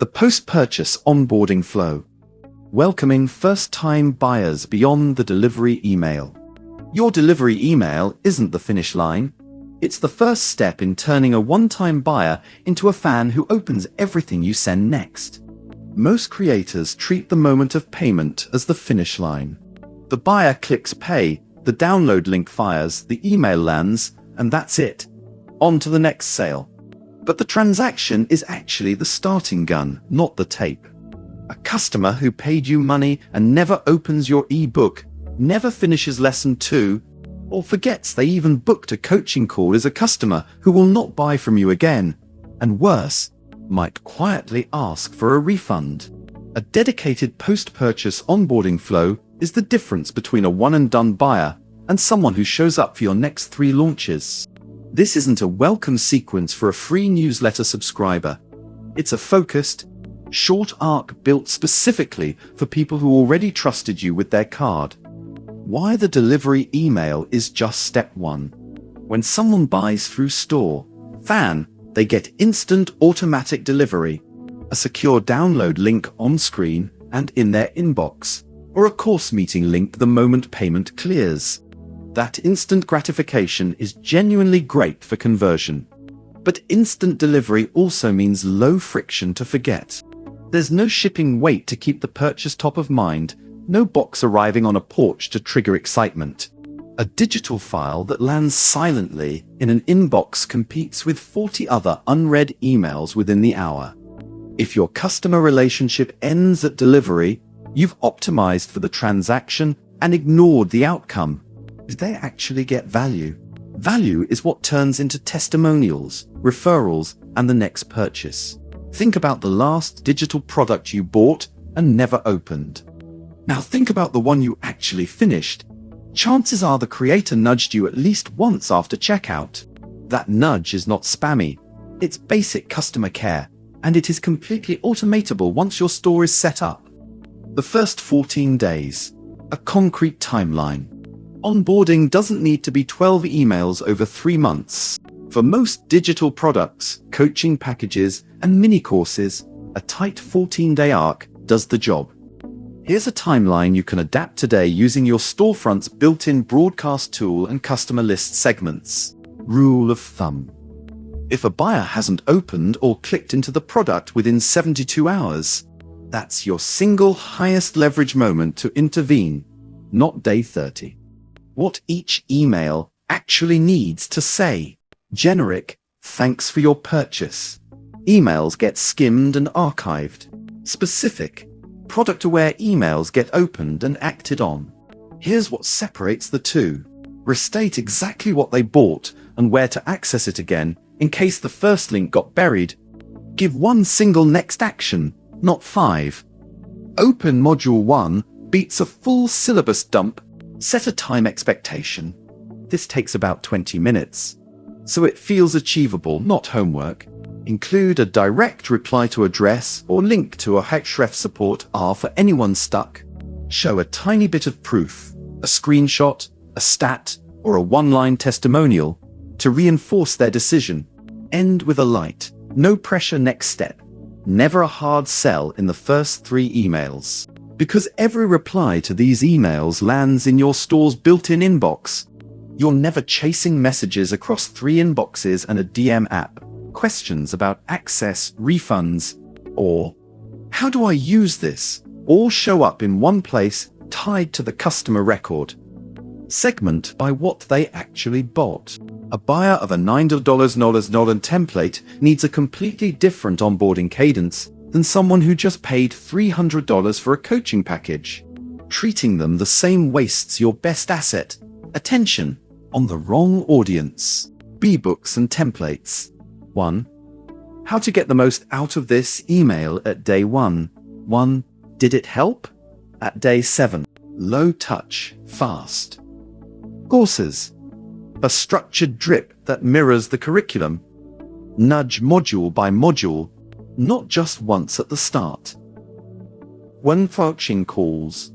The post-purchase onboarding flow. Welcoming first-time buyers beyond the delivery email. Your delivery email isn't the finish line. It's the first step in turning a one-time buyer into a fan who opens everything you send next. Most creators treat the moment of payment as the finish line. The buyer clicks pay, the download link fires, the email lands, and that's it. On to the next sale. But the transaction is actually the starting gun, not the tape. A customer who paid you money and never opens your ebook, never finishes lesson 2, or forgets they even booked a coaching call is a customer who will not buy from you again, and worse, might quietly ask for a refund. A dedicated post-purchase onboarding flow is the difference between a one-and-done buyer and someone who shows up for your next 3 launches. This isn't a welcome sequence for a free newsletter subscriber. It's a focused, short arc built specifically for people who already trusted you with their card. Why the delivery email is just step 1. When someone buys through store.fan, they get instant automatic delivery, a secure download link on screen and in their inbox, or a course meeting link the moment payment clears. That instant gratification is genuinely great for conversion. But instant delivery also means low friction to forget. There's no shipping wait to keep the purchase top of mind, no box arriving on a porch to trigger excitement. A digital file that lands silently in an inbox competes with 40 other unread emails within the hour. If your customer relationship ends at delivery, you've optimized for the transaction and ignored the outcome. Did they actually get value? Value is what turns into testimonials, referrals, and the next purchase. Think about the last digital product you bought and never opened. Now think about the one you actually finished. Chances are the creator nudged you at least once after checkout. That nudge is not spammy. It's basic customer care, and it is completely automatable once your store is set up. The first 14 days. A concrete timeline. Onboarding doesn't need to be 12 emails over 3 months. For most digital products, coaching packages, and mini courses, a tight 14-day arc does the job. Here's a timeline you can adapt today using your storefront's built-in broadcast tool and customer list segments. Rule of thumb. If a buyer hasn't opened or clicked into the product within 72 hours, that's your single highest leverage moment to intervene, not day 30. What each email actually needs to say. Generic, thanks for your purchase. Emails get skimmed and archived. Specific, product-aware emails get opened and acted on. Here's what separates the two. Restate exactly what they bought and where to access it again in case the first link got buried. Give one single next action, not 5. Open Module 1 beats a full syllabus dump. Set a time expectation. This takes about 20 minutes. So it feels achievable, not homework. Include a direct reply to address or link to a Href support for anyone stuck. Show a tiny bit of proof, a screenshot, a stat, or a one-line testimonial to reinforce their decision. End with a light, no pressure next step. Never a hard sell in the first 3 emails. Because every reply to these emails lands in your store's built-in inbox. You're never chasing messages across 3 inboxes and a DM app. Questions about access, refunds, or how do I use this? All show up in one place, tied to the customer record. Segment by what they actually bought. A buyer of a $9 template needs a completely different onboarding cadence than someone who just paid $300 for a coaching package. Treating them the same wastes your best asset, attention, on the wrong audience. B-books and templates. 1. How to get the most out of this email at day 1. 1. Did it help? At day 7. Low touch, fast. Courses. A structured drip that mirrors the curriculum. Nudge module by module, not just once at the start. 1 coaching calls.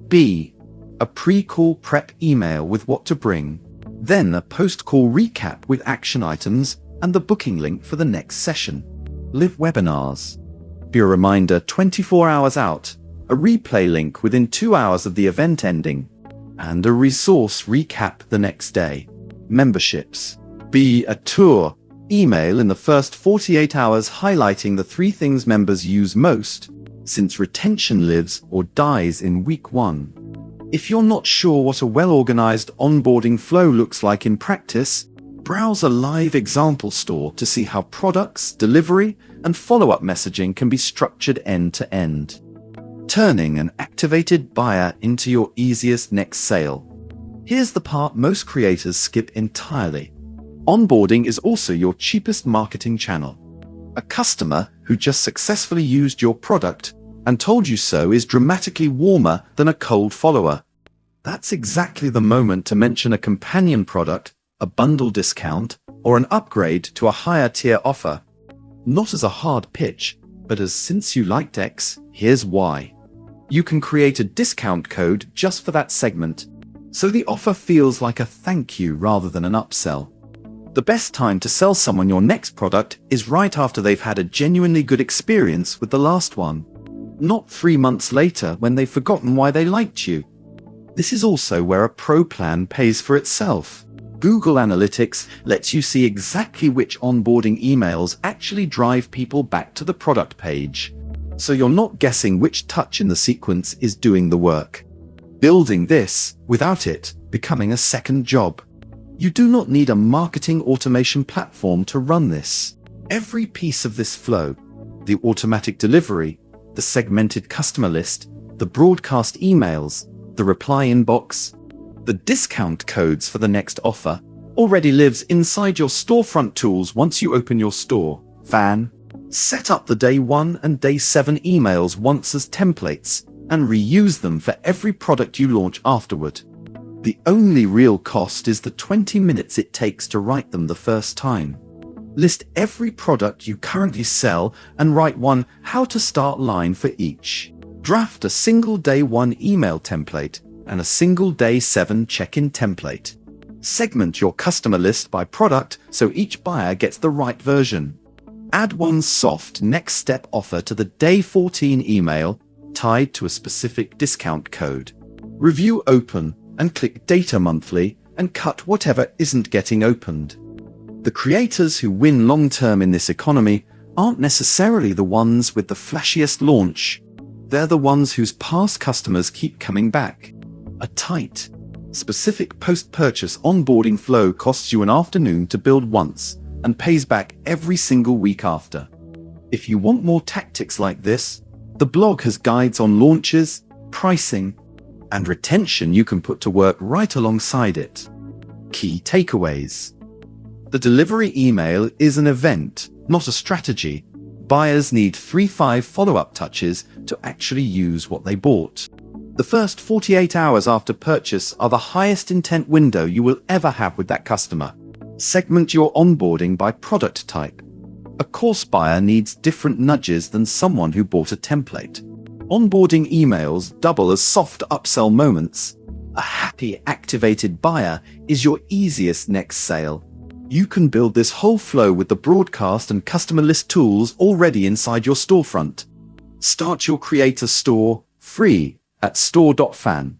B. A pre-call prep email with what to bring. Then a post-call recap with action items and the booking link for the next session. Live webinars. be a reminder 24 hours out, a replay link within 2 hours of the event ending, and a resource recap the next day. Memberships. Be a tour email in the first 48 hours highlighting the 3 things members use most, since retention lives or dies in week 1. If you're not sure what a well-organized onboarding flow looks like in practice, browse a live example store to see how products, delivery, and follow-up messaging can be structured end-to-end. Turning an activated buyer into your easiest next sale. Here's the part most creators skip entirely. Onboarding is also your cheapest marketing channel. A customer who just successfully used your product and told you so is dramatically warmer than a cold follower. That's exactly the moment to mention a companion product, a bundle discount, or an upgrade to a higher tier offer. Not as a hard pitch, but as since you liked X, here's why. You can create a discount code just for that segment, so the offer feels like a thank you rather than an upsell. The best time to sell someone your next product is right after they've had a genuinely good experience with the last one, not 3 months later when they've forgotten why they liked you. This is also where a pro plan pays for itself. Google Analytics lets you see exactly which onboarding emails actually drive people back to the product page, so you're not guessing which touch in the sequence is doing the work. Building this, without it, becoming a second job. You do not need a marketing automation platform to run this. Every piece of this flow, the automatic delivery, the segmented customer list, the broadcast emails, the reply inbox, the discount codes for the next offer, already lives inside your storefront tools once you open your store.fan. Set up the day 1 and day 7 emails once as templates, and reuse them for every product you launch afterward. The only real cost is the 20 minutes it takes to write them the first time. List every product you currently sell and write one how to start line for each. Draft a single day 1 email template and a single day 7 check-in template. Segment your customer list by product so each buyer gets the right version. Add one soft next step offer to the day 14 email tied to a specific discount code. Review open and click data monthly and cut whatever isn't getting opened. The creators who win long-term in this economy aren't necessarily the ones with the flashiest launch. They're the ones whose past customers keep coming back. A tight, specific post-purchase onboarding flow costs you an afternoon to build once and pays back every single week after. If you want more tactics like this, the blog has guides on launches, pricing, and retention you can put to work right alongside it. Key takeaways. The delivery email is an event, not a strategy. Buyers need 3-5 follow-up touches to actually use what they bought. The first 48 hours after purchase are the highest intent window you will ever have with that customer. Segment your onboarding by product type. A course buyer needs different nudges than someone who bought a template. Onboarding emails double as soft upsell moments. A happy, activated buyer is your easiest next sale. You can build this whole flow with the broadcast and customer list tools already inside your storefront. Start your creator store free at store.fan.